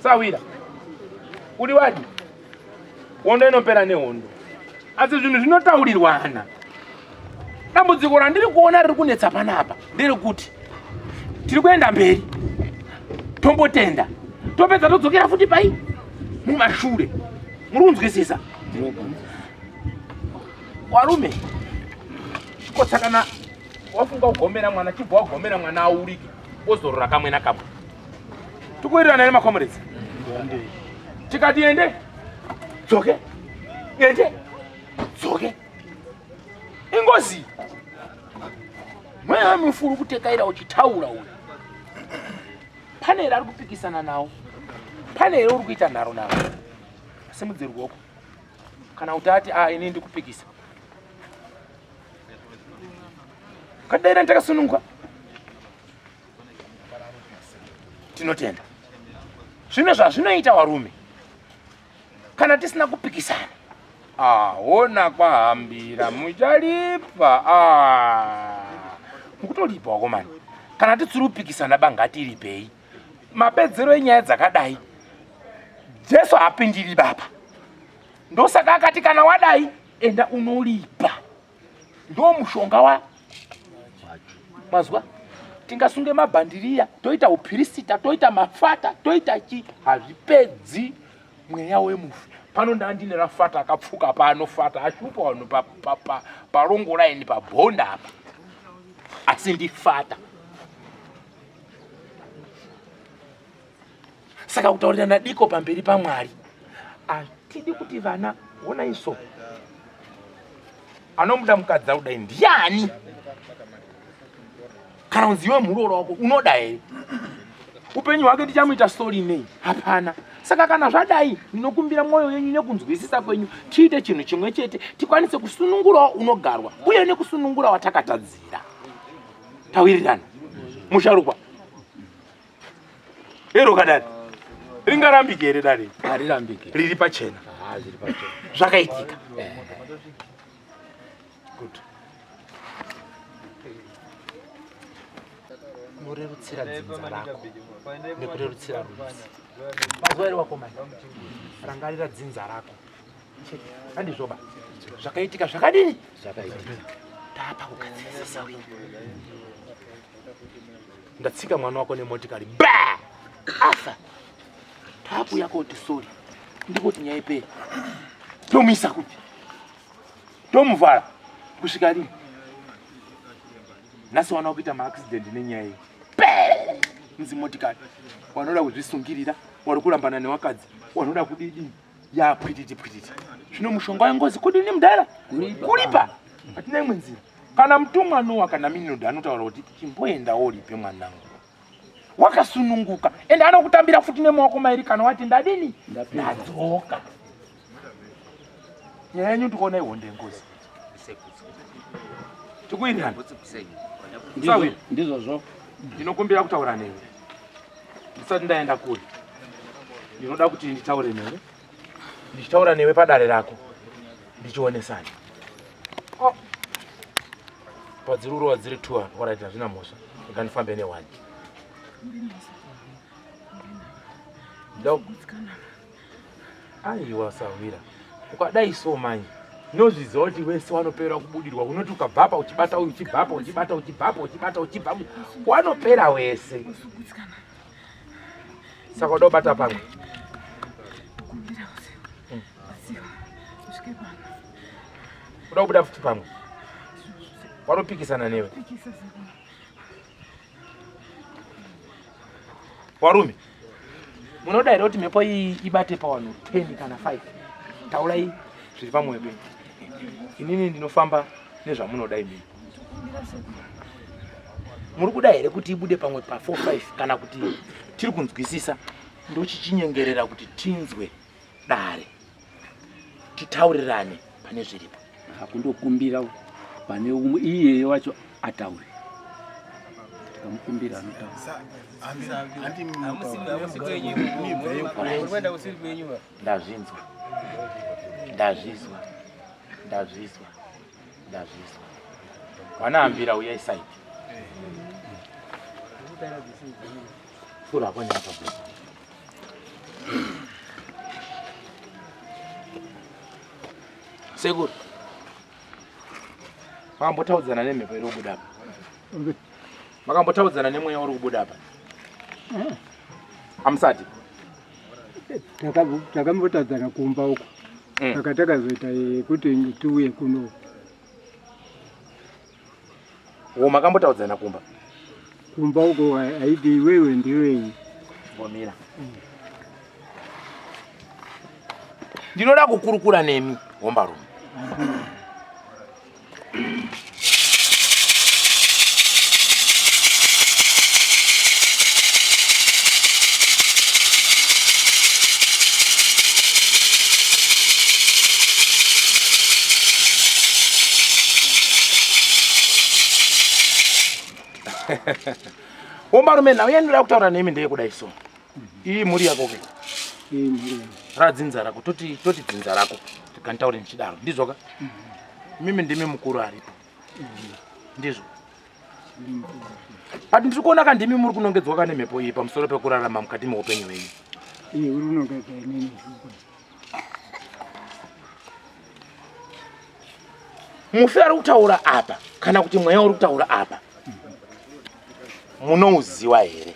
Sawira. Uri wadi. Wondo inopera nehondo. Asi zvinhu zvinotaurirwana. Dambudziko randiri kuona riri kunetsa panapa ndere kuti tiri kuenda mberi. Tombotenda. Topedza todzokera futi pai mumashure. Muri kunzwisisa? Warume. Kotsakana wafunga kugomera mwana chibva wagomera mwana aurike. Ozorora kamwe nakamwe. Tikuwirirana nemakomrades. Tikati ende. Dzoke. Ende. Dzoke. Ingozi. Mweya mufuru kutekaira uchitaura uyu. Pane ari kupikisana nawo. Pane uri kuita nharo nawo. Asimudze ruoko. Kana utati ine ndikupikisa. Kadaira ndakasunungwa. Tinotenda. Zvino zvazvinoita warume. Kana tisina kupikisana. Ona kwahambira muchalipa. Mukutolipa wakomani. Kana titsiri kupikisana bangatiripei. Mapedzero enyaya dzakadai. Jesu hapindiri baba. Ndosaka akati kana wadai enda unolipa. Ndo mushonga wa mazwa. Tingasunge mabhandiriya, toita upirisita, toita mafata, toita chi hazvipedzi mweya wemufi. Pano ndandine rafata akapfuka pano fata ashupa vanhu parongo raini pabhonda apa. Asi ndifata. Saka kutaurirana diko pamberi paMwari. Atidi kuti vana ona iso. Anomuda mukadzi kudai ndiani? Kana unziwe muroro wako unoda here? Upenyu hwake tichamuita story nei? Hapana. Saka kana zvadai ndinokumbira mwoyo yenyu nekunzwisisa kwenyu tiite chinhu chimwe chete tikwanise kusunungura unogarwa uye nekusunungura watakatadzira. Tawirirana. Musharukwa. Ero kadari. Ringarambike here dare? Harirambike. Riri pachena. Zviri pachena. Zvakaitika. Good. Murerutsira dzinza rako nekurerutsira rudzi. Mazwa here wakomani? Rangarira dzinza rako. Handizvoba. Zvakaitika zvakadini? Zvakaitika. Tapa kugadzirisa Sawira. Ndatsika mwana wako nemotikari. Ba! Afa. Tapu yako kuti sorry. Ndikuti nyaya ipera. Tomisa kuti. Tomuvhara. Kusvika lini? Nasi wana kuita maaccident nenyaya iyi. Nzi motikari. Wanoda kuzvisungirira, wari kurambana newakadzi, wanoda kudini? Ya pwititi. Zvino mushonga wengozi kudini mudara? Kulipa. Hatina imwe nzira. Kana mutumwa Noa kana Minodha anotaura kuti chimboenda woripe mwanangu. Wakasununguka. Ende anokutambira futi nemaoko mairi kana wati ndadini? Ndadzoka. Nyaya yenyu ndikuona ihonde ngozi. Tikuirirana. Sawira. Ndizvozvo. Ndinokumbira kutaura newe. Ndisati ndaenda kuri. Ndinoda kuti nditaure newe. Ndichitaura newe padare rako. Ndichionesana. Padziruro wadziri 2 waraita zvina mhosva. Ngandifambe ne1. Aiwa Sawira. Ukadai so manyi. Nozviziva kuti wese wanopera kubudirwa. Unoti ukabvapa uchibata uchibva. Wanopera wese. Saka uda kubata pamwe. Uda kubuda futi pamwe. Wanopikisana newe. Warume. Munoda here kuti mhepo iyi ibate pawanhu 10 kana 5. Taurai zviri pamwe penyu. Inini ndinofamba nezvamunoda imini. Muri kuda here kuti ibude pamwe pa 4-5 kana kuti tiri kunzwisisa ndochichinyengerera kuti tinzwe dare. Titaurirane pane zviripo. Hakundokumbira pane iye wacho ataure. Tikamukumbira anotaura. Ndazvizwa. Wanaambira uyai side. Sura kwani hapa bwana. Sekuru. Makambotaudzana nemhepo iri kubuda apa? Makambotaudzana nemweya uri kubuda apa? Amusati? Takambotaudzana kumba uko. Saka takazoita kuti tiuye kuno. Makambotaudzana kumba? Kumba uko haidi wewe ndiwe. Ngomira. Ndinoda kukurukura nemi, Hombarume. Hombarume nawe yendira kutaura nemi ndeye kudai so. Iyi muri yako ke? Iyi muri. Radzinza rako toti dzinza rako. Tikantaure nchidaro. Ndizvoka? Mimi ndimi mukuru aripo. Ndizvo. Ati ndiri kuona ka ndimi muri kunongedzwa ka nemhepo iyi pamusoro pekurarama mukati meupenyu hwenyu. Uri unongedza nini? Mufi ari kutaura apa kana kuti mweya uri kutaura apa munouziva here?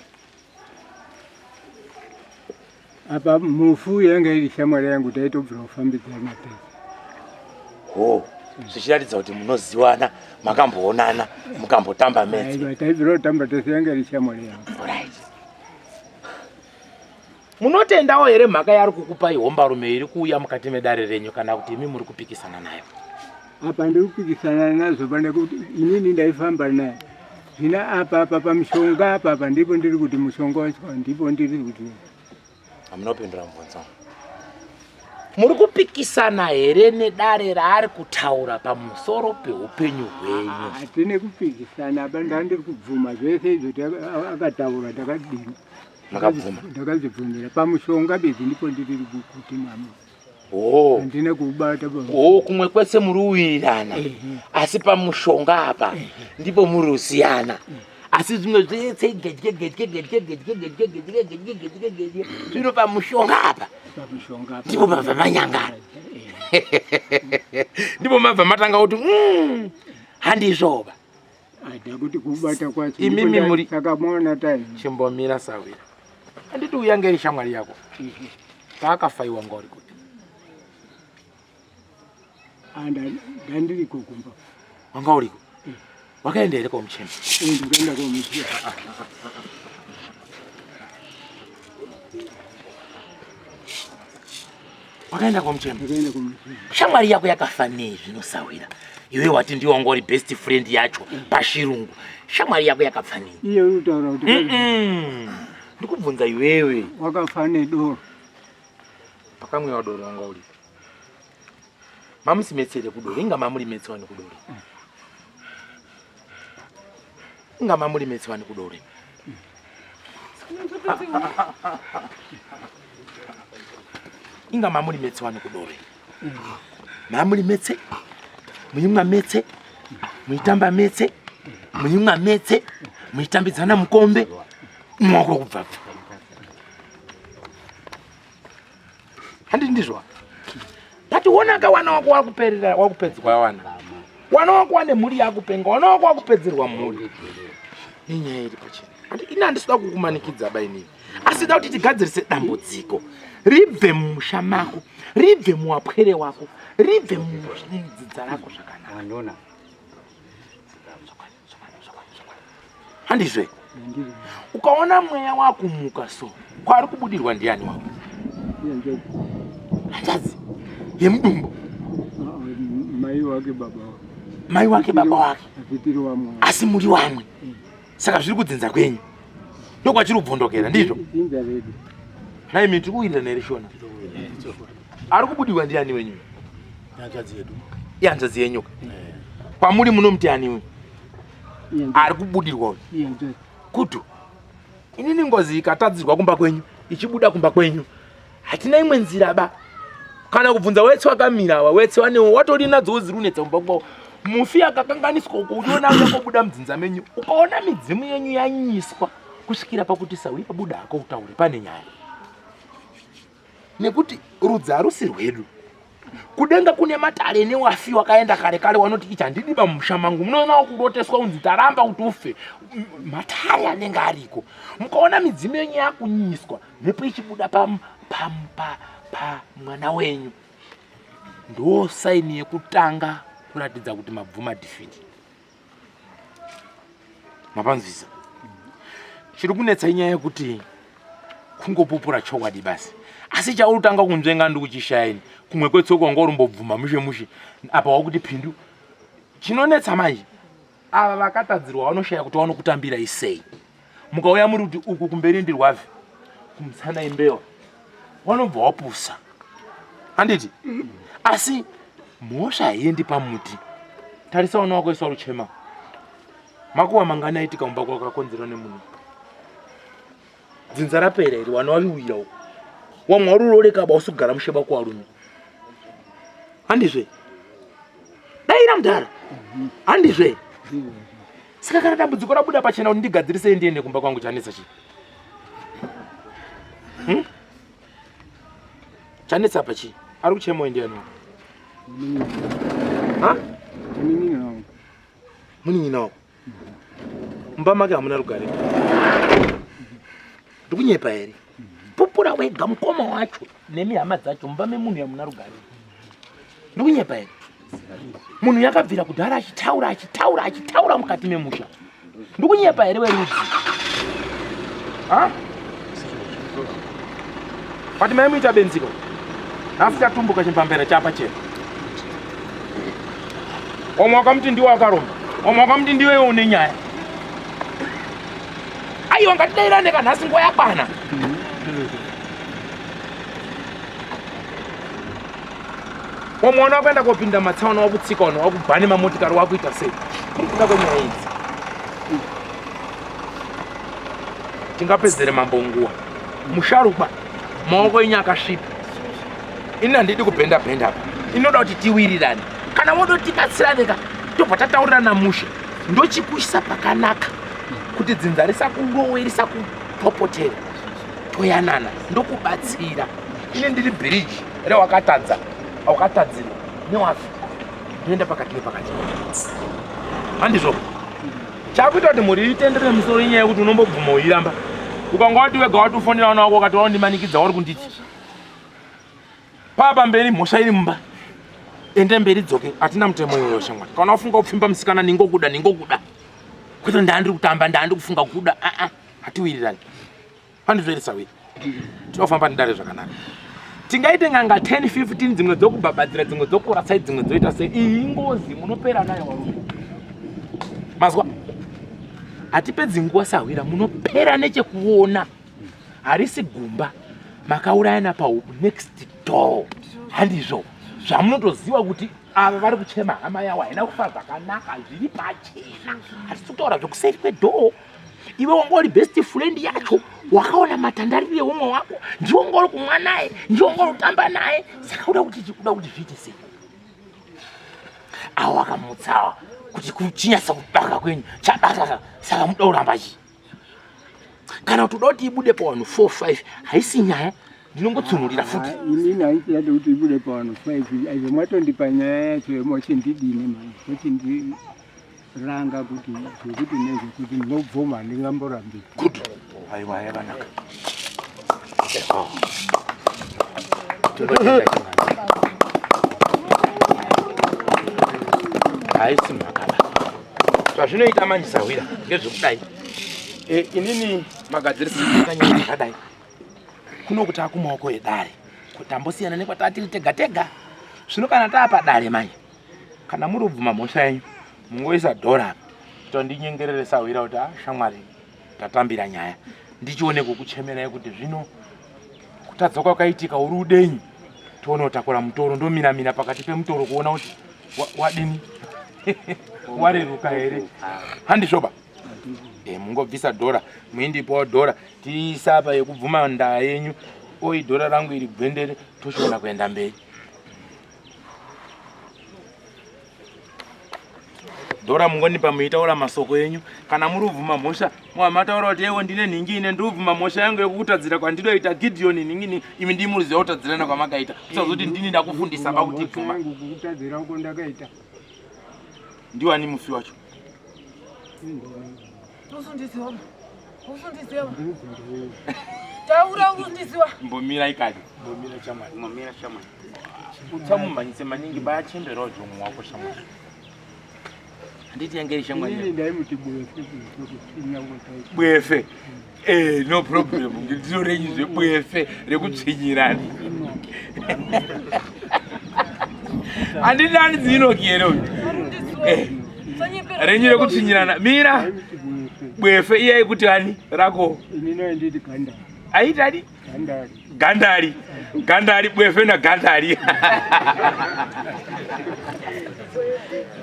Apa mufu yanga iri shamwari yangu taitobvira kufambidzana pesa. Zvichiratidza kuti munozivana, makamboonana, mukambotamba metsi. Aiwa, taibvira kutamba tese yanga iri shamwari yangu. Munotendawo here mhaka yari kukupai Hombarume iri kuuya mukati medare renyu kana kuti imi muri kupikisana nayo? Apa ndiri kupikisana nazo pane kuti inini ndaifamba naye. Zvina apa pamushonga apa ndipo ndiri kuti mushonga wacho ndipo ndiri kuti. Hamunopindura mubvunzo. Muri kupikisana here nedare raari kutaura pamusoro peupenyu hwenyu? Hatine kupikisana apa ndandiri kubvuma zvese izvo akataura takadini. Makabvuma? Ndakazvibvumira pamushonga bedzi ndipo ndiri kuti mama. Handina kubata kumwe kwese muri uwirirana. Asi pamushonga apa ndipo muri usiyana. Asi zvimwe zvese zvino pamushonga apa ndipo mabva manyangara. Ndipo mabva matanga kuti handizvoba. Ada kuti kubata kwacho imimi muri takamona tai chimbomira sawira. Handiti uyange iri shamwari yako. Taakafaiwa ngori kuti. Ndandiri kukumba. Wanga uriko? Wakaenda here komuchemi? Ndikaenda komuchemi. Wakaenda komuchemi? Ndikaenda komuchemi. Shamwari yako yakafa nei zvinosawira? Iwe wati ndiwe wanga uri best friend yacho pashirungu. Shamwari yako yakafa nei? Iye utaura kuti ndikubvunza iwewe. Wakafa nedoro. Pakamwewa doro wanga uri? Mamusimetsere kudoro, inga mamuri metsewa nekudoro. Inga mamuri metsewa nekudoro. Inga mamuri metsewa nekudoro. Mamuri metse, muimwa metse, muitamba metse, muimwa metse, muitambidzana mukombe, mwako kubvabva. Handi ndizvo. Pati wonaka wana wako wakuperera wakupedzwa wana. Wana wako wane mhuri yakupenga, wana wako wakupedzerwa mhuri. Inyaya iri pachena. Ati ina ndisida kukumanikidza bainini. Asida kuti tigadzirise dambudziko. Ribve mumusha mako, ribve muwapwere wako, ribve mudzidza rako zvakanaka. Andona. Handizve. Ukaona mweya wakumuka so, kwari kubudirwa ndiani wako? Handazi. Yemdumbo. Mai wake baba. Mai wake baba wake. Afitiri wamwe. Asi muri wamwe. Saka zviri kudzinza kwenyu. Ndokwachiri kubvondokera ndizvo. Dzinza redu. Nai miti kuinda nerishona. Ari kubudirwa ndiani wenyu? Yanzadzi yedu. Yanzadzi yenyuka. Kwamuri munomti ani uyu? Ari kubudirwa uyu. Kutu. Inini ngozi ikatadzirwa kumba kwenyu, ichibuda kumba kwenyu. Hatina imwe nzira ba. Kana kubvunza wetse wakamira wa wetse wanewo watori nadzo zirunetsa kumba kwao. Mufi akakanganiswa uko unoona unobuda mdzinza menyu. Ukaona midzimu yenyu yanyiswa kusvikira pakuti sawi pabuda ako utaure pane nyaya. nekuti rudzi harusi rwedu. Kudenga kune matare newafi wakaenda kare kare wanoti ichandidiba mumusha mangu. Munoona kuroteswa unzi taramba kuti ufe. Matare anenge ariko. Mukaona midzimu yenyu yakunyiswa mhepo ichibuda pa mwana wenyu. Ndo saini yekutanga kuratidza kuti mabvuma defeat. Mapanzvisa. Chiri kunetsa inyaya yekuti kungopupura chokwadi basi. Asi chautanga kunzvenga ndikuchishayini. Kumwe kwetsoko ngorumbobvuma mushe apa wakuti pindu. Chinonetsa manje. Ava vakatadzirwa vanoshaya kuti vanokutambira isei. Mukauya muri kuti uku kumberi ndirwavhi. Kumutsana imbewa. Vanobva wapusa. Handiti? Asi mhosva haiendi pamuti. Tarisa vana wako iswa ruchema. Makuva mangana aitika mumba kwakakonzerwa nemunhu. Dzinza rapera iri vana vaviwira uko. Wamwari uroreka usugara musheba kuvarume. Handizve? Daira mudhara. Handizve? Saka kana dambudziko rabuda pachena kuti ndigadzirise ndiende kumba kwangu chanetsa chi. Chanetsa pachi. Ari kuchema ndiani? Ha? Munin'ina wako. Mumba make hamuna rugare. Ndikunyepa here. Pupura wega mukoma wacho nemihama dzacho mumba memunhu yamuna rugare. Ndikunyepa here. Munhu yakabvira kudhara achitaura mukati memusha. Ndikunyepa here werudzi. Ha? Pati maimuita benziko. Asi chatumbuka chimbambera chapa chena. Omwe wakamuti ndiwe wakaromba. Omwe wakamuti ndiwe une nyaya. Aiwa ngatidairane kanhasi nguva yakwana. Omwe wana wakaenda kopinda matsaona wakutsika wano wakubhane mamotikari wakuita sei. Kuri kuda kwenyaya idzi. Tingapedzere mambo nguva. Musharukwa maoko enyu akasvipa. Ini handidi kubhenda apa. Inoda kuti tiwirirane. Kana wodotibatsiraneka tobva tataurirana mushe. Ndochikushisa pakanaka kuti dzinza risakurowe risakupopotera. Toyanana ndokubatsira. Ine ndiri bridge rewakatadza wakatadzira newafi. Ndoenda pakati nepakati. Handizvo? Chakuita kuti muri itendere musoro inyaya yekuti unombobvuma uiramba. Ukanga wati wega watofonera vana vako wakati waundimanikidza uri kunditi. Papa mberi mhosva iri mumba. Ende mberi dzoke atina mutemo iyoyo shamwari. Kana wafunga kupfimba musikana ningokuda. Kwete ndandiri kutamba ndandiri kufunga kuda. Hatiwirirani. Handizveresa wiri. Tinofamba ndare zvakanaka. Tingaite nganga 10 15 dzimwe dzokubhabhadzira dzimwe dzokurasai dzimwe dzoita sei. Iyi ingozi munopera nayo varume. Mazwa. Hatipedzi nguva sahwira munopera nechekuona. Harisi gumba. Makaurayana next door. Handizvo. Zvamunotoziva kuti ava vari kuchema hama yawo haina kufa zvakanaka zviri pachena. Hatisi kutaura zvokuseri kwedhoo. Iwe wanga uri best friend yacho. Wakaona matandarire umwe wako. Ndiwo wanga uri kumwa naye. Ndiwo wanga uri kutamba naye. Saka kuda kuti zviite sei. Awo akamutsawa kuti kuchinyasa kubaka kwenyu. Chabaka saka muda kuramba chi. Kana kuti uda kuti ibude pawanhu 4 5 haisi nyaya. Ndinongotsunurira futi. Inini haisi kuti ibude pawanhu 5. Aizo mwatondipa nyaya yacho mochindidini manje. Mochindiranga kuti zvekuti nezvekuti ndinobvuma ndingamborambi. Good. Aiwa yakanaka. Haisi makaba. Zvazvinoita manje sahwira ngezvekudai. Inini magadzirisi akanyanya zvakadai. Kunokuti akumaoko edare. Kuti ambosiyana nekwatiri tega. Zvino kana taapadare manje. Kana muri kubvuma mhosva yenyu, mungoisa dhora apa. Tondinyengerere sahwira kuti shamwari tatambira nyaya. Ndichione kukuchemerai kuti zvino kutadza kwakaitika uri udenyu. Tione kutakura mutoro ndomina pakati pemutoro kuona kuti wadini. Wareruka here. Handizvoba. Mungobvisa dhora, muindipawo dhora, tiisa apa yekubvuma ndaa yenyu, oi dhora rangu iri gwendere, tochiona kuenda mberi. ndora mungonipa muitaura masoko enyu kana muri uvhuma mhosva mwamataura kuti ewo ndine nhingi ine ndivhuma mhosva yangu yekutadzira kwandinoita Gideon nhingi imi ndimuruziva kutadzirana kwamakaita kusazoti ndini ndakufundisa pakuti bvuma kutadzira uko ndakaita ndiwani mufi wacho usundisiwa taura usundisiwa mbomira ikadi mbomira chamwari utsamumhanyise maningi bayachemberawo jomu wako shamwari handiti yangeri shamwari ndaimuti bwefe no problem ndinorenyi zvebwefe rekutsvinyirana handidani dzinokiyero renyu rekutsvinyirana mira bwefe iyai kuti ani rako ininoenditi gandari aitadi gandari bwefe nagandari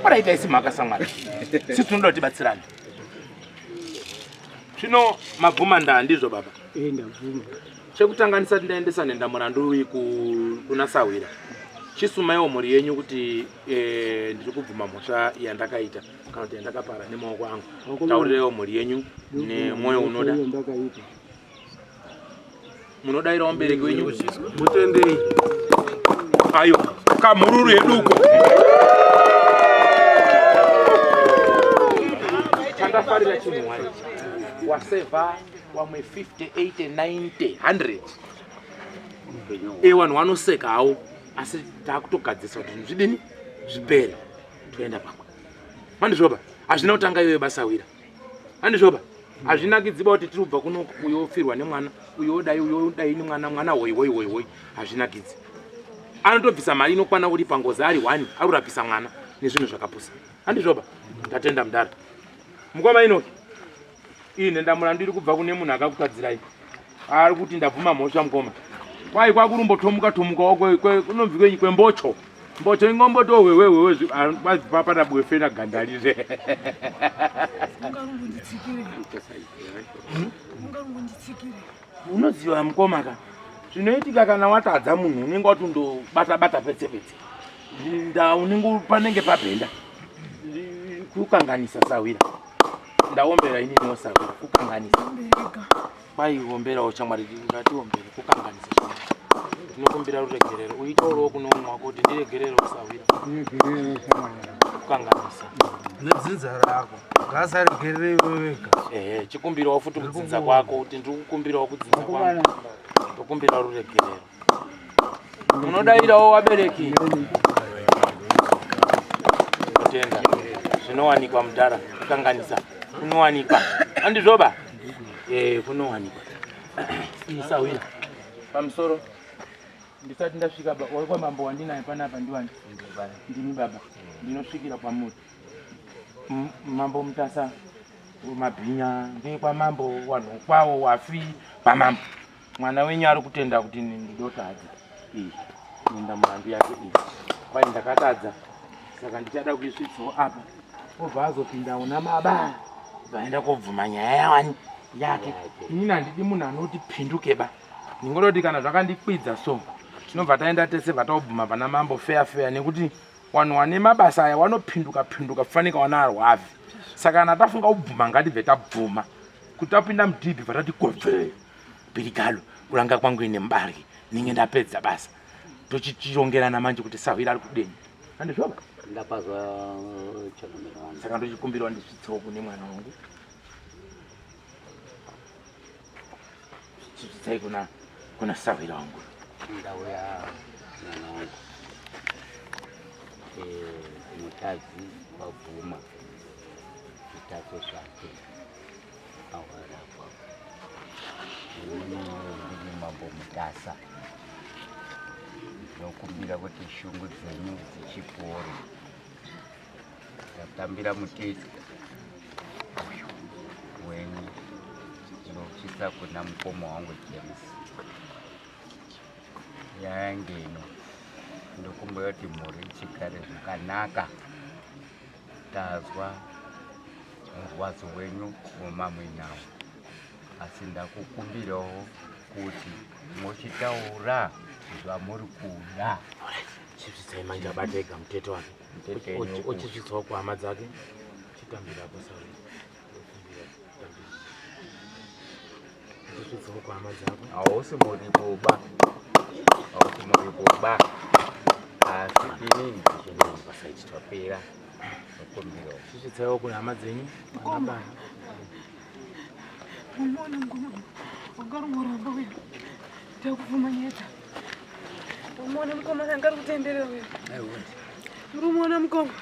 paraita isi mhaka samwari sisi tinoda kuti batsirane zvino mabvuma ndaa ndizvo baba ndabvuma chekutanganisa tindaendesa nhendamurandu uyu kuna Sawira chisumaiwo mhuri yenyu kuti ndiri kubvuma mhosva yandakaita kana kuti yandakapara nemaoko angu taurirewo mhuri yenyu nemwoyo unoda munodairawo mubereki wenyu mutendei ayo kamhururu yeduko chandafarira chinhu mwari wasevha wamwe 50 80 90 100 vanhu vanoseka hawo asi taakutogadzisa kuti zvidini zvipere toenda pamwe mandizvoba hazvina kutanga iwe basawira handizvoba hazvinakidziba kuti tiri kubva kuno uyofirwa nemwana uyodai nemwana hoi hazvinakidzi anotobvisa mari inokwana kuti pangozi ari 1 arurapisa mwana nezvinhu zvakapusa handizvoba tatenda mudara mukoma inoki iyi nhendamurandu iri kubva kune munhu akakutadzirai ari kuti ndabvuma mhosva mukoma kwai kwakurumbotomuka kunomvi kwenyu kwembocho mbocho ingomboto wewewewe papata bwefe nagandarizve unoziva mukomaka zvinoitika kana watadza munhu unenge watondobata petse unenge panenge pabhenda kukanganisa Sawira ndaombera ininiwo Sawira kukanganisa kwai omberawo chamwari ngatiombere kukanganisa chamwari ndinokumbira ruregerero uitauriwo kuno umwe wako kuti ndiregerero Sawira kukanganisa nedzinza rako ngasaregerere iwe wega chikumbirawo futi kudzinza kwako kuti ndiri kukumbirawo kudzinza kwangu ndokumbira ruregerero unodairawo wabereki kutenda zvinowanikwa mudhara kukanganisa kunowanikwa handizvoba kunowanikwa Sawira pamusoro ndisati ndasvika waikwa mambo wandinaye panapa ndiwani ndini baba ndinosvikira kwamuri mambo Mutasa mabhinya ndekwa mambo wanhu kwawo wafi pamambo mwana wenyu ari kutenda kuti ndidotadza nhendamurandu yake iyi kwai ndakatadza saka ndichada kuisvitsawo apa obva azopinda una baba vaenda kobvuma nyaya yawani yake inini handidi munhu anoti pindukeba ndingodoti kana zvakandikwidza so tinobva taenda tese vatobvuma pana mambo feya nekuti vanhu vane mabasa aya vanopinduka kufanika wana arwavhi saka kana tafunga kubvuma ngatibve tabvuma kuti tapinda mudhibhi vatati kobve birigalo kuranga kwangu ine mubarwi ninge ndapedza basa tochirongerana manje kuti Sawira ari kudeni handizvoba ndapazwa chanomera wangu saka ndochikumbirawo ndisvitsewo kune mwana wangu chitsai kuna Sawira wangu ndauya mwana wangu mutadzi wabvuma zvitatu zvake awarapwa ndini mambo Mutasa ndinokumbira kuti shungu dzenyu dzichipore ndatambira muteti wenyu ndinochisa kuna mukoma wangu James yangeno ndokumbira kuti mhuri chigare zvakanaka tazwa murwadzo wenyu womamwinawo asi ndakukumbirawo kuti mochitaura zvamuri kuda chipsitsai manje abatega mutete wake ochisvitsawo kuhama dzake kutambira basa ndizvo kwa amazako Hausi muriboba. Hausi muriboba. Asi inini basa ichitopera. Nokumbira. chichitsawo kuna hama dzenyu baba Umona mngoma. Ungarumoramba wewe. Ndakuvumanyeta. Umona mngoma ngari kutenderera wewe. Urumona mngoma.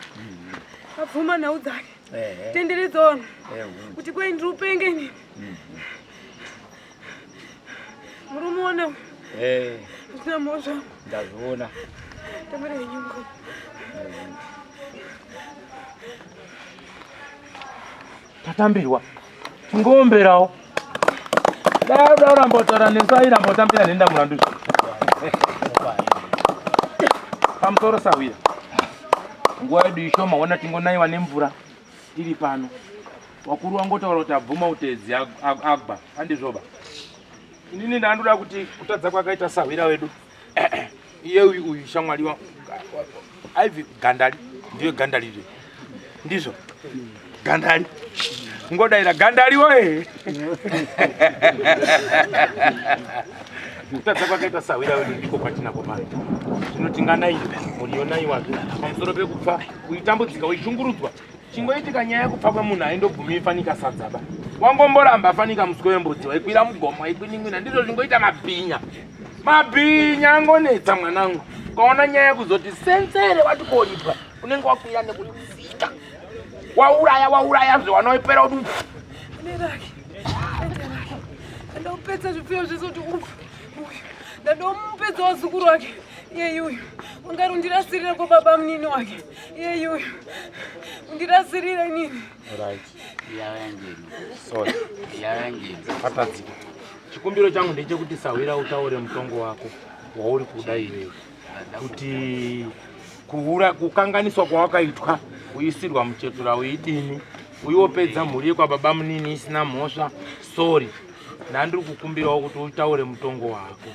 Avuma nawo dzake. Tenderedzona. Kuti kwai ndiri upenge nini? Urumona. Ndina mosha. Ndazviona. Tamere nyungu. tatambirwa tingomberawo dada rambotaura nesai rambotambira nenda murandu pamusoro sawira nguva yedu ishoma ona tingonaiwa nemvura tiri pano wakuru wangotaura kuti abvuma utedzi agba handizvoba inini ndandoda kuti kutadza kwakaita sawira wedu iye uyu shamwari aibvi gandari ndiyo gandari iri ndizvo gandari ngodaira gandari woye kutadza kwakaita sawira wedu ndiko kwatinako mari zvino tinganaiwa murionaiwazve pamusoro pekupfa uitambudzika uishungurudzwa chingoitika nyaya yekupfa kwemunhu aindobvumi ifanika sadzaba wangomboramba afanika muswe wembudzi waikwira mugomo waikwinin'ina ndizvo zvingoita mabhinya angonetsa mwanangu ukaona nyaya yekuzoti sensere wati koitwa unenge wakwira nekusika wauraya zvewanoipera kuti Neraki. Ndaupedza zvipfuyo zvese kuti ndadomupedza wazukuru wake iye uyu ungari undirasirire kwa baba munini wake iye uyu undirasirire nini patadzika chikumbiro changu ndechekuti sawira utaure mutongo wako wauri kuda iwewe kuti kukanganiswa kwawakaitwa uisirwa muchetura uidini uiwopedza mhuri yekwababa munini isina mhosva sori ndandiri kukumbirawo kuti utaure mutongo wako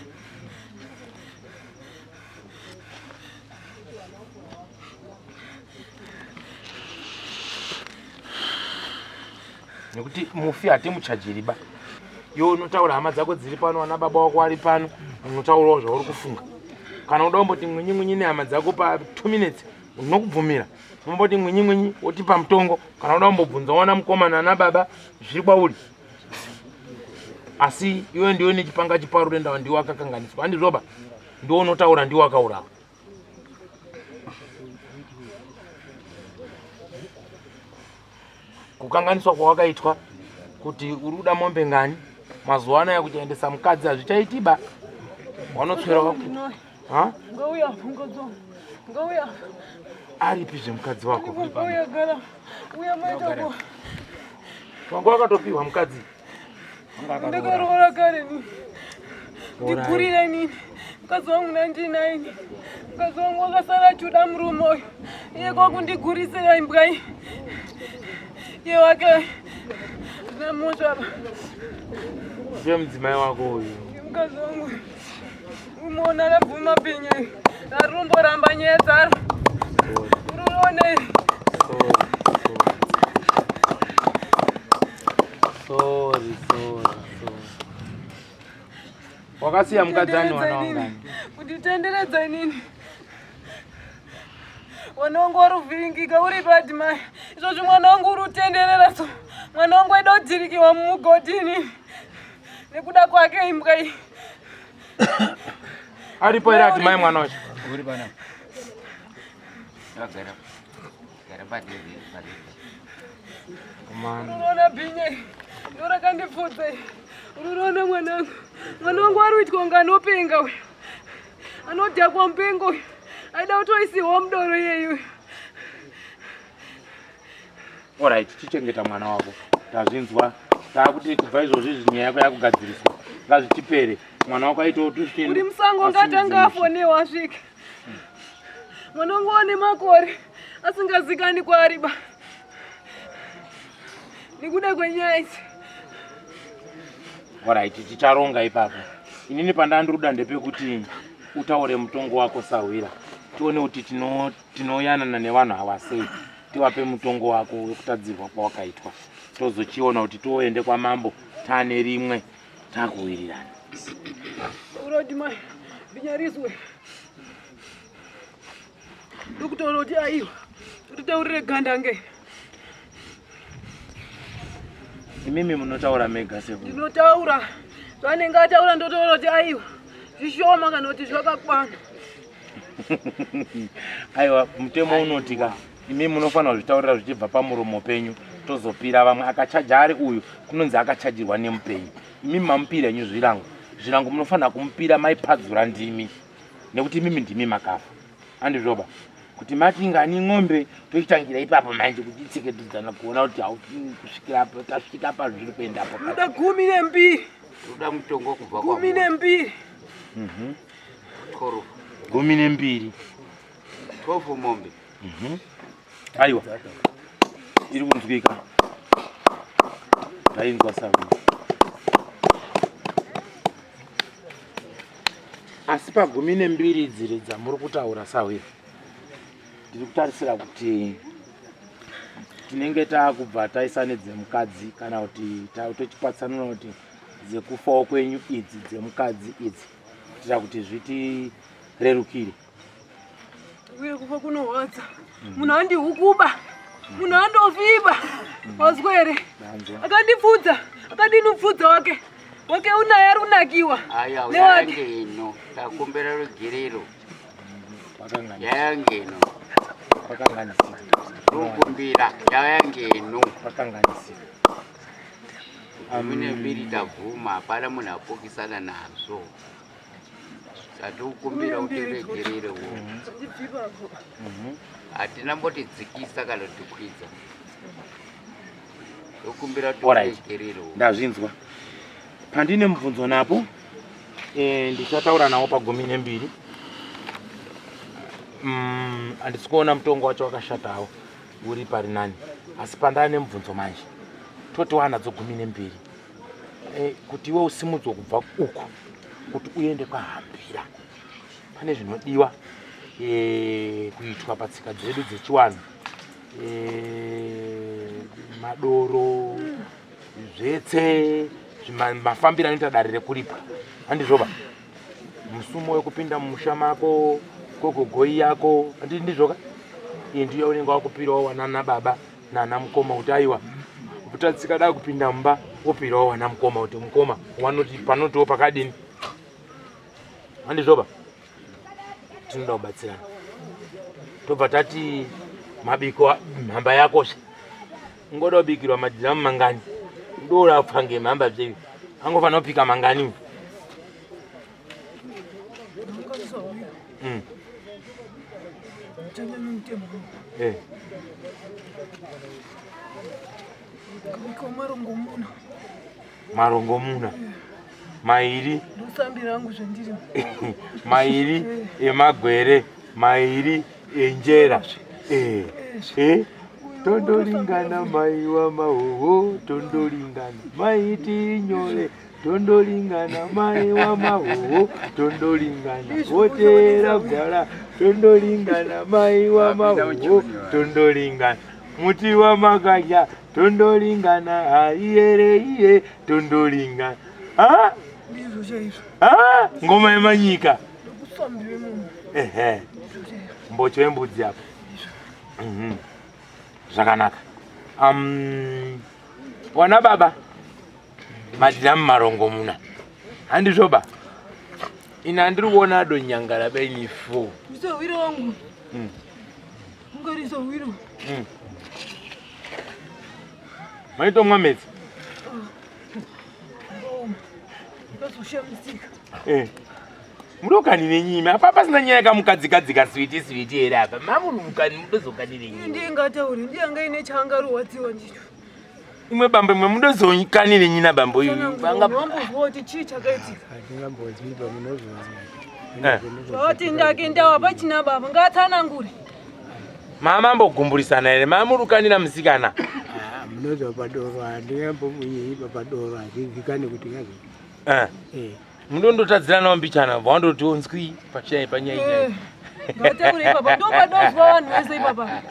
nekuti mufi hatimuchajiriba iwe unotaura hama dzako dziri pano vana baba wako vari pano unotaurawo zvauri kufunga kana uda kumboti mwinyi nehama dzako pa 2 minutes unokubvumira unomboti mwinyi wotipa mutongo kana uda kumbobvunza wana mukomana na baba zviri kwauri asi iwe ndiwe nechipanga chiparure ndawa ndiwe akakanganiswa handizvoba ndiwe unotaura ndiwe akaurawa kukanganiswa kwawakaitwa kuti uri kuda mombe ngani mazuva anaya kuchaendesa mukadzi hazvichaitiba wanotswera ngauya fungodzo ngauya aripi zvemukadzi wako ngauya gara uya maitoko wangu wakatopiwa mukadzi ndakaroora kare ni ndigurire nini mukadzi wangu nandinaini mukadzi wangu wakasara achiuda murume uyu iye kwakundigurisirai mbwai iye wake namosvaba ndiye mudzimai wako uyu mukadzi wangu umona rabvuma penye rariromboramba nyaya dzaro urionei sorry wakasiya mukadzi ani wana wangani kunditenderedza nini mwana wangu wari kuvhiringika uri pati mai izvozvi mwana wangu uri kutenderera so mwana wangu aida kudhirikiwa mumugodini nekuda kwake imbwa iyi aripo here ati mai mwana wacho uri pana gara padiri urona bhinye ndo rakandipfudza urona mwana wangu ari kuitwa kunge anopenga uyu anodhakwa mupengo uyu aida kutoisiwa mudoro iyeyu oright tichengeta mwana wako tazvinzwa taakuti kubva izvozvi nyaya yako yakugadziriswa ngazvitipere mwana wako aitawo uri musango ngatanga afonewa asvike mwana wangu wane makore asingazikani kwaariba nekuda kwenyaya idzi oright ticharonga ipapo inini pandandiruda ndepekuti utaure mutongo wako sawira tione kuti tinoyanana nevanhu ava sei tiwape mutongo wako wekutadzirwa kwawakaitwa tozochiona kuti toende kwamambo tane rimwe takuwirirana. Uroti mai binyarizwe dokutoro kuti aiwa titaurire gandange. Imimi munotaura mega seku. Ndinotaura zvanenge ataura ndotaura kuti aiwa zvishoma kana kuti zvakakwana. Aiwa mutemo unotika imimi munofanira kuzvitaurira zvichibva pamuromo penyu tozopira vamwe akachaja ari uyu kunonzi akachajirwa nemupenyu. Imimi mamupira nyu zvirango munofanira kumupira maipadzura ndimi nekuti imimi ndimi makafa. Andizvoba kuti mati ngani ng'ombe tochitangira ipapo manje kuchitsikedzana kuona kuti kusvikira apo tasvika pa zviri kuenda apo. Ruda 12. Ruda mutongo kubva kwa 12. 12 mombe. Aiwa iri kunzwika ndainzwa sawa. Asi pa 12 dziri dzamuri kutaura sawa. Ndiri kutarisira kuti tinenge taakubva taisa nedzemukadzi kana kuti tochipatsanura kuti dzekufawo kwenyu idzi dzemukadzi idzi kuitira kuti zviti rerukire. Uye kufa kunorwadza. Munhu andihukuba. Munhu andovimba. Wazwere. Akandipfudza. Akandinupfudza wake. Wake unaye runakiwa. Aya uyangeno. Takumbera rugerero. Yangeno. Pakanganisika. Rukumbira yangeno. Pakanganisika. Mune mbiri tavhuma hapana munhu apokisana nazvo. Tatukumbira utiregerere wo. Hatina mbotidzikisa kana tikwidza. Tokumbira utiregerere wo. Ndazvinzwa. Pandine mubvunzo napo ndichataura nawo pa 12. Handisi kuona mutongo wacho wakashatawo uri pari nani. Asi pandane mubvunzo manje toti wanadzo 12 kuti iwe usimudzwe kubva uku kuti uende kwahambira pane zvinodiwa kuitwa patsika dzedu dzechiwanhu, madoro, zvetse, mafambiro anoita dare rekuripa. Handizvoba musumo wekupinda mumusha mako kogogoi yako ndizvoka ndiyo unenge wakupirawo wanana baba nana mukoma kuti aiwa utatsika da kupinda mumba opirawo wana mukoma kuti mukoma wanoti panotiwo pakadini. Handizvoba tinoda kubatsirana tobva tati mabiko mhamba yako ngoda kubikirwa madhiramu mangani ndorapfa ngemhamba zvevi angofanira kupika mangani. Marongomuna mairi mairi emagwere mairi enjera tondolingana maiwa mahoho tondolingana maiti nyore tondolingana maiwa mahoho tondolingana hotera bwara tondolingana maiwa mahoho tondolingana muti wa makaya tondolingana aiyere iye tondolingana ngoma yemanyika mbocho yembudzi apo zvakanaka. Wana baba madhiramu marongomuna handizvoba ina ndiri kuona donyangara beni 4 Mzowiro wangu. Mungalizowiro. Maito mwamedzi. Ndazoshamitsika. Munokanire nyime apa pasina nyaya kamukadzikadzika switi here apa mamunhu mukani mudozokanire nyime. Ndingatauri ndiyanga ine changaruwadziwa ndicho. Imwe bambo imwe mudozokanire nyina bambo iyu. Wambozwa kuti chii chakaitika. Handingamboziva munozvozva. Zvati ndake ndawa pachina baba ngatsanangure. Mama mbogumburisana here mamurukanira musikana. Munozva padoro handingambomuyeipa padoro hazvizikanwi kuti ngazi. Mundondotadziranawo mbichana wandoti onzwi panyaya Ngatakuri baba ndo padozwa vanhu vese baba.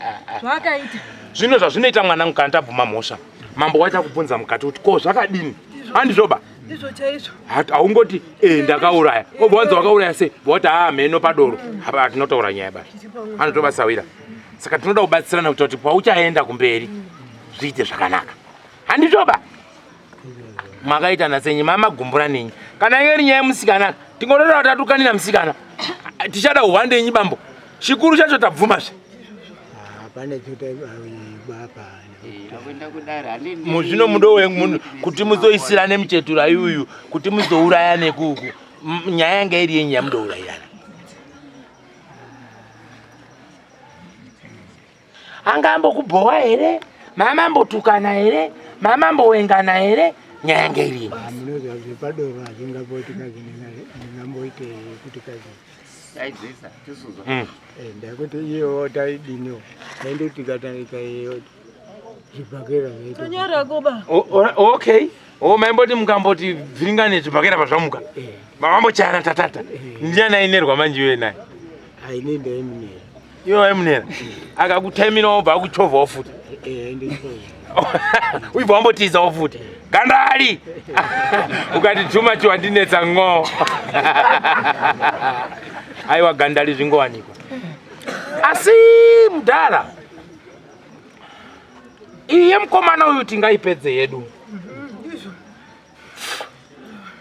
Zvakaita. Zvino zvazvinoita mwana kana tabvuma mhosva. Mambo wacha kubvunza mukati kuti ko zvakadini? Handizvoba. Ndizvo chaizvo. Haungoti ndakauraya. Obvanza wakauraya sei? Bota mheno padoro. Hapa tinotaura nyaya basi. Anotobasawira. Saka tinoda kubatsirana kuti pauchaenda kumberi zviite zvakanaka. Handizvoba. Makaita nasenyi mama gumbura nenyi. Kana ingeri nyaya musikana, tingotoda kutadukanira musikana. Tichada uhandenyi bambo. Chikuru chacho tabvumazve. Hapana chota baba. Muzvino mudo wengu kuti muzoisirane muchetura yuyu kuti muzouraya nekuku. Nyaya yanga iri yenyi yamudourayana. Angambo kubhowa here? Mama mbotukana here? Mama mbowengana here? Nyaya yanga iri. Munoza zvepadoro hazvingapoti kazi ndingamboite kuti kazi. Aidzisa tisuzwa. Ndakuti iyo taidiniwo. Taindoti katarika iyo zvibhakera zvaito. Tonyara koba. Okay. Maimboti mukamboti vhiringane zvibhakera pazvamuka. Mamambochana tatata. Ndiana inerwa manje iwe naye. Haine ndaimunera. Iwe waimunera. Akakutaimirawo bva kuchovhawo futi. Ndichovha. Uibva wambotizawo futi. Gandari. Ukati chuma chiwandinetsa ngo. Aiwa gandari zvingowanikwa. Asi mudhara. Iye mukomana uyu tingaipedze yedu.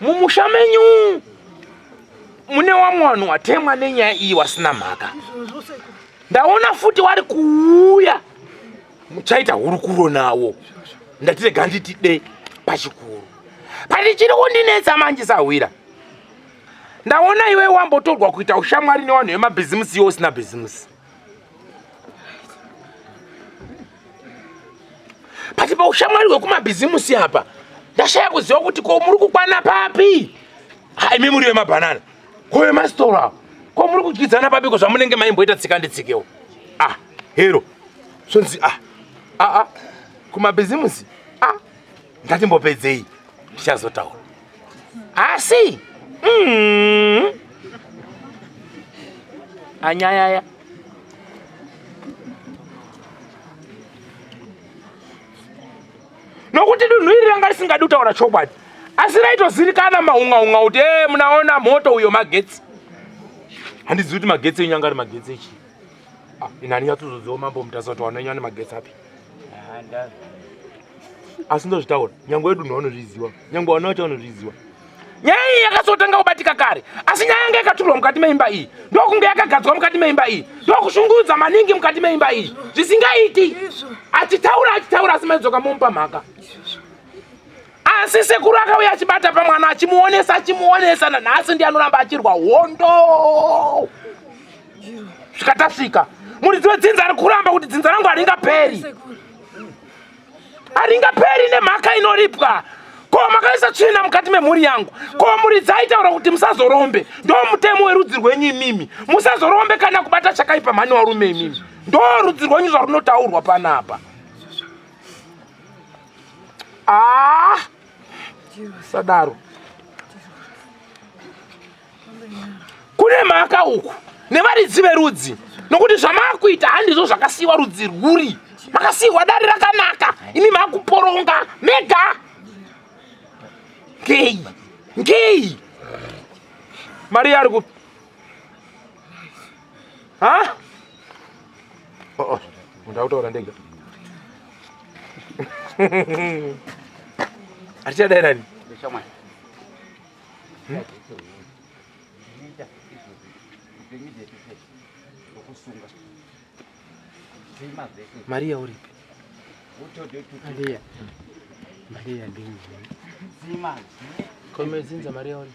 Mumusha menyu mune wamwe vanhu watemwa nenyaya iyi wasina mhaka. Ndaona futi wari kuuya muchaita hurukuro nawo. Ndatirega nditide pachikuru. Parichiri kundinetsa manje sahwira. Ndaona iwe wambotorwa kuita ushamwari nevanhu vemabhizimusi iwe usina bhizimusi. Pati pa ushamwari hwekumabhizimusi apa ndashaya kuziva kuti ko muri kukwana papi. Hai memuri wemabhanana. Ko wemastora. Ko muri kukidzana papi ko zvamunenge maimboita tsika nditsikewo. Hero. Sonzi kumabhizimusi. Ngatimbopedzei. Tichazotaura. Asi anyaya. Nokuti dunhu iri ranga risingadi kutaura chokwadi. Asi raitozivikanwa maunga kuti munaona moto uyo magetsi. Handizivi kuti magetsi enyu anga ari magetsi echi. Inani yatozodziwa mambo mutasati wanenyu ane magetsi api. Asi ndozvitaura. Nyangwe wedu unozviziva. Nyangwe wana wacho unozviziva. Nyaya iyi yakazotanga kubatika kare. Asi nyaya yanga yakaturwa mukati meimba iyi. Ndokunge yakagadzwa mukati meimba iyi. Ndokushungudza maningi mukati meimba iyi. Zvisingaiti. Achitaura asi maidzoka mumupa mhaka. Asi sekuru akauya achibata pamwana achimuonesa nanhasi ndiye anoramba achirwa hondo. Zvikatasvika. Muridzi dzinza ari kuramba kuti dzinza rangu haringaperi. Haringaperi nemhaka inoripwa. Ko makaisa tsvina mukati memhuri yangu. Ko muridzi aitaura kuti musazorombe. Ndo mutemo werudzi rwenyu imimi. Musazorombe kana kubata chakaipa mhani warume imimi. Ndo rudzi rwenyu zvarunotaurwa panapa. Sadaro. Kune mhaka uku nevaridzi verudzi. Nokuti zvamakuita handizvo zvakasiyiwa rudzi rwuri. Makasiyiwa dari rakanaka. Imi makuporonga mega. Ngei. Maria ari kupi? Ndakutaura ndega. Arichadairani? Maria uripi? Maria ndingi. Komezinza Maria uri?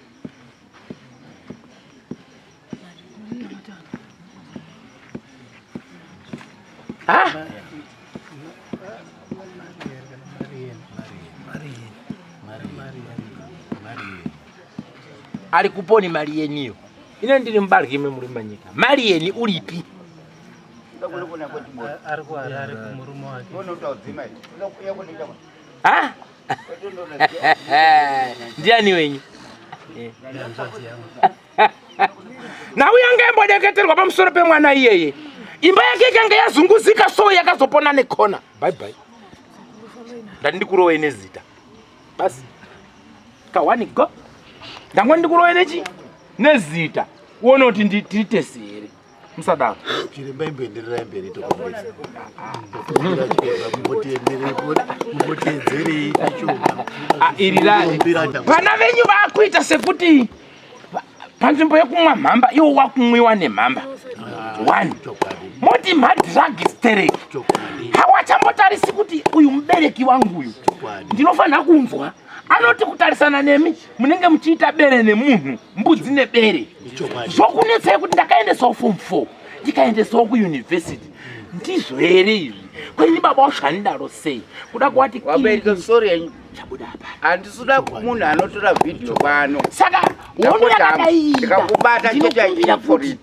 Ari kuponi mari yenyu. Ine ndiri mubarwi memuri manyika. Mari yeni uripi? Ari kumurume wake. Ndiani wenyu? Nawe yangembodeketerwa pamusoro pemwana iyeye. Imba yake ikanga yazunguzika so yakazopona nekona. Bye bye. Ndandikurowe nezita. Basi. Kawani go. Ndangwa ndikurowe nechi? Nezita. Uone kuti nditesere. Musadaro. Chiremba imbenderera mberi tokomeza. Mbotedzere ichoma. Irirani. Vana venyu vakuita sekuti panzvimbo yekumwa mhamba iwo wakumwiwa nemhamba. 1. Moti madrug stereki. Hawatambotarisi kuti uyu mubereki wangu uyu. Ndinofanira kunzwa. Anoti kutarisana nemi munenge muchiita bere nemunhu, mbudzi nebere. Zvokunetsei kuti ndakaendesawo form 4, ndikaendesawo kuuniversity. Ndizvo here izvi. Kweni baba washandaro sei? Kuda kuwati wabereka story yenyu. Chabuda apa. Handisuda kumunhu anotora video pano. Saka wono yakadaida. Ndikakubata chete for it.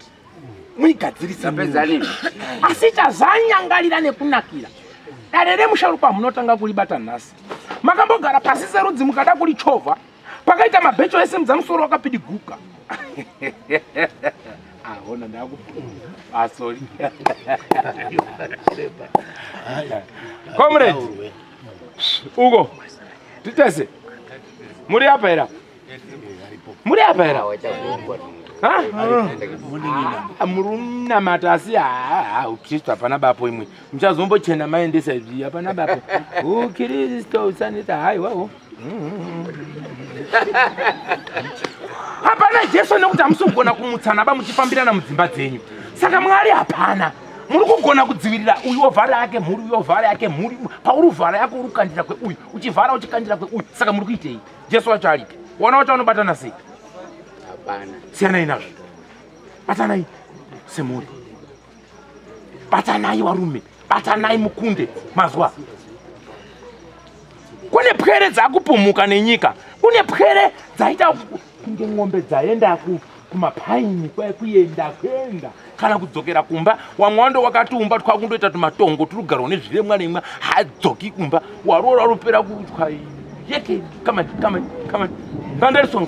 Muigadzirisa pezani. Asi chazanyangarira nekunakira. Darere musharukwa munotanga kulibata nhasi. Makambogara pasi serudzi mukada kulichovha. Pakaita mabhecho ese mudzamusoro wakapidiguka. Ona ndaku. Sorry. Comrade. Ugo. Titese. Muri hapa era. Muri hapa era. Ha? Muruna matasi uKristo hapana bapo imwe. Mchazombochena maendesa izvi hapana bapo. uKristo usanita hai wao. Hapana Jesu nekuti amusogona kumutsana bamuchifambirana mudzimba dzenyu. Saka mwari hapana. Muri kugona kudzivirira uyu ovhara yake mhuri uyu ovhara yake mhuri pauri vhara yako uri kukandira kweuyu uchivhara uchikandira kweuyu. Saka muri kuitei? Jesu wacho aripi? Wona wacho anobatana sei? Hapana. Siyanai nazvo. Batanai semuri. Batanai varume. Batanai mukunde. Mazwa. Kune pwere dzakupumuka nenyika. Kune pwere dzaita kunge ng'ombe dzaenda kumapaini kuenda kana kudzokera kumba. Wamwando wakatumba twakundoita tumatongo turugaro nezviremwa nemwa hadzoki kumba. Warora rupera kutwa yeke kama ngandariso.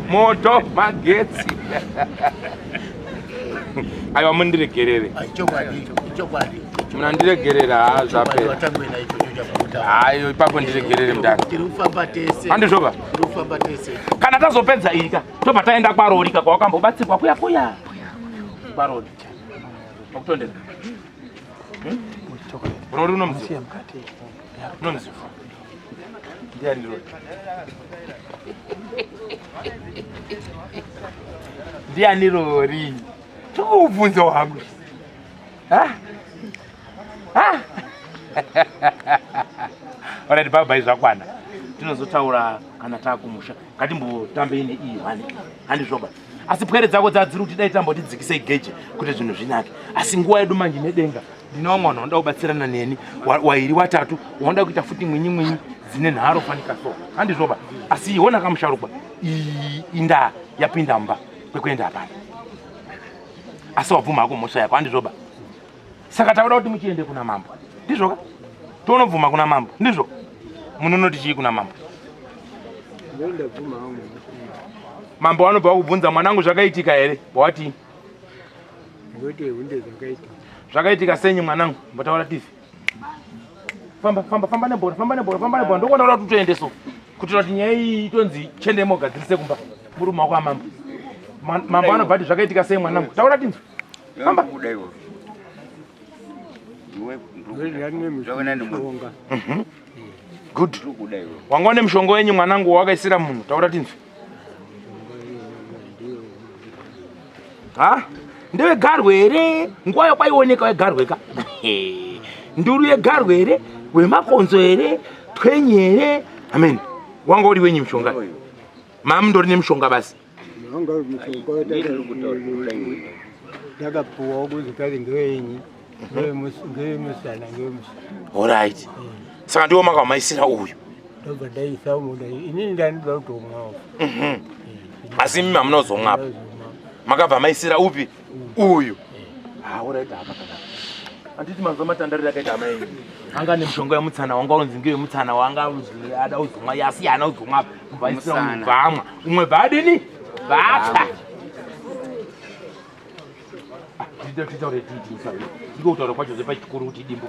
Moto magetsi. Aiwa mundiregerere. Chokwadi. Munandiregerera zvapera. Ayo ipapo ndiregerere mudaka. Tirufamba tese. Andizvoba. Tirufamba tese. Kana tazopedza ika tobva taenda kwarorika kwawakambobatsirwa kuya. Kwarori. Wakutondera. Rori unomziva. Unomziva. Ndiani rori? Ndiani rori? Tukubvunza wangu. Alright baba izvakwana. Tinozotaura kana takumusha. Ngatimbotambe ine iyi vane. Handizvoba. Asi pwere dzako dzadziri kuti dai tambotidzikise geje kuti zvinhu zvinake. Asi nguwa yedu manje nedenga. Ndinowa mwana unoda kubatsirana neni. Wairi watatu. Unoda kuita futi mwinyi dzine nharo fanika so. Handizvoba. Asi iona kamusharukwa. Inda yapinda mba kwekuenda hapana. Asi wabvuma hako mhosva yako. Handizvoba. Saka tauda kuti muchiende kuna mambo. Ndizvoka? Tonobvuma kuna mambo. Ndizvo? Munonoti chii kuna mambo? Mambo anobva kubvunza mwanangu zvakaitika here? Wati? Ngote hunde zvakaitika. Zvakaitika senyi mwanangu? Mbotaura tivi. Famba nebhora. Ndokuona kuti tuende so. Kuti kuti nyaya iyi itonzi chende mogadzirise kumba. Murume wako amambo. Mambo anobva kuti zvakaitika senyi mwanangu? Taura tivi. Famba. Good. Wangone mushongo wenyu mwanangu wakaisira munhu. Taura tinzwi. Ndewe garwe here? Nguwa yokwaiwoneka wegarweka. Nduru yegarwe here? Wemakonzo here? Twenye here? Amen. Wanga uri wenyu mushonga? Mama ndori nemushonga basi. Wanga uri mushonga ndakapuwa kuzikazi ngewenyi. Alright. Saka ndiwo makamaisira uyu. Ndobva ndaisa muda. Inini ndanoda kutomwawo. Asi mimi hamunozomwapo. Makabva maisira upi? Uyu. Alright apa kana. Anditi manzo matandarira kaita mai. Anga ne mshonga ya mutsana wanga unzi ngiwe mutsana wanga uzwi ada uzumwa yasiyana uzumwa kubaisira umvamwa. Umwe badini? Bata. Ndito retiti sabi. Ndiko utaura kwacho zepa chikuru kuti dimbo.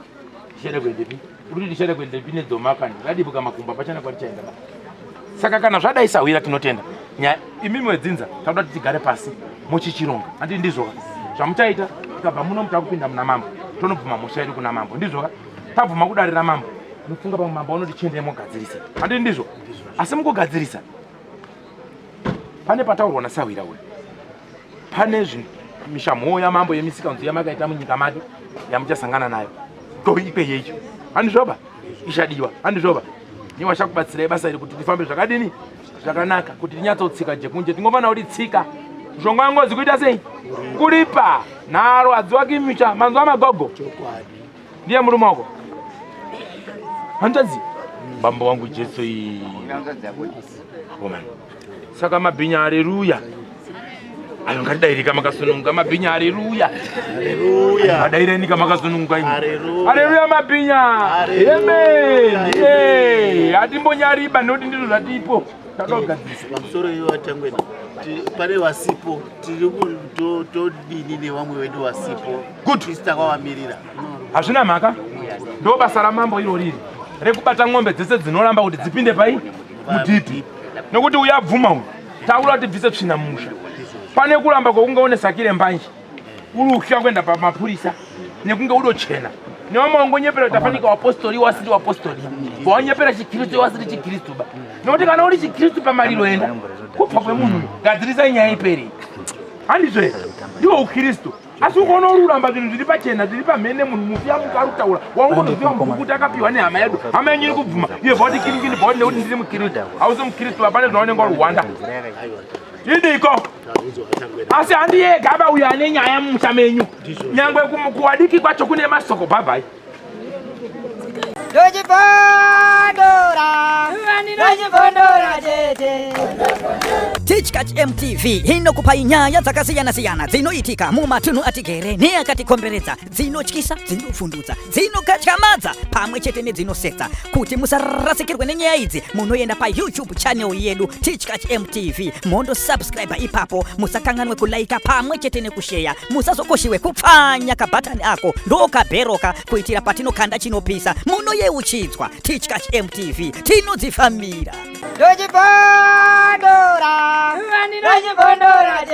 Shere kwendepi? Uri shere kwendepi nedzomakani. Radibuka makumba pachana kwari chaenda. Saka kana zvadaisawira tinotenda. Imimi wedzinza takuda kuti tigare pasi muchichironga. Andi ndizvo. Zvamuchaita tabva muno mutakupinda muna mambo. Tonobvuma musha yedu kuna mambo. Ndizvo. Tabvuma kudarira mambo. Mufunga pa mambo unoti chiende mogadzirisa. Andi ndizvo. Asi mukugadzirisa. Pane pataurwa nasawira uyu. Pane mishamho ya mambo yemisikanzo yamakaita munyika make yamuchasangana nayo. Ndoipe yecho. Andizvoba? Ishadiwa. Andizvoba? Ni washakubatsira basa iri kuti tifambe zvakadini? Zvakanaka kuti tinyatsotsika jekunje tingofana kuti tsika. Mshonga wangozi kuita sei? Kulipa. Naro adziwaki misha manzo amagogo. Ndiye murume wako. Handazi. Bambo wangu Jesu hii. Woman. Saka mabhinya haleluya. Ayo ngatidairika makasununga mabhinya haleluya. Haleluya. Adairenika makasununga imi. Haleluya. Haleluya mabhinya. Amen. Yeah. Atimbonyariba noti ndizvo zvatipo. Takagadzirisa. Pamusoro iyo watangwena. Pane wasipo tiri kutodini nevamwe vedu wasipo. Good. Krista kwawamirira. Hazvina mhaka. Ndo basa ramambo iro riri. Rekubata ng'ombe dzese dzinoramba kuti dzipinde pai mudhipi. Nokuti uyabvuma uyu. Taura kuti bvise tsvina mumusha. Pane kuramba kwokunge une sakire mbanje. Urusha kwenda pamapurisa nekunge udochena. Newama wangonyepera kuti afanika wapostori wasiri wapostori. Wanyepera chikristu wasiri chikristu ba. Nokuti kana uri chikristu pamariro enda. Kupfa kwemunhu gadzirisa nyaya iperi. Handizve ndiwo ukristu. Asi ukoona uramba zvinhu zviri pachena zviri pamhene munhu mufi amukataura. Wangotoziva mubhuku takapiwa nehama yedu. Hama yenyu iri kubvuma. Iye bhoti kiringini bhoti nekuti ndiri mukristu. Hausi mukristu hapana zvaunenge uri Rwanda. Idiko. Asi handiyega abauya ane nyaya mumusha menyu. Nyangwe kuwadiki kwacho kune masoko bhabhai. Teachcatch MTV inokupa nyaya dzakasiyana-siyana dzinoitika mumatunhu atigere neakatikomberedza, dzinotyisa, dzinofundutsa, dzinokatyamadza pamwe chete nedzinosetsa. Kuti musarasikirwe nenyaya idzi munoenda pa YouTube channel yedu Teachcatch MTV, mondo subscribe ipapo, musakanganwe kulaika pamwe chete nekushare, musazokoshiwe kupfanya kabhatani ako ndokabheroka kuitira patinokanda chinopisa munoyeuchidzwa. Teachcatch MTV tinodzifambira. Dojibondora, Dojibondora,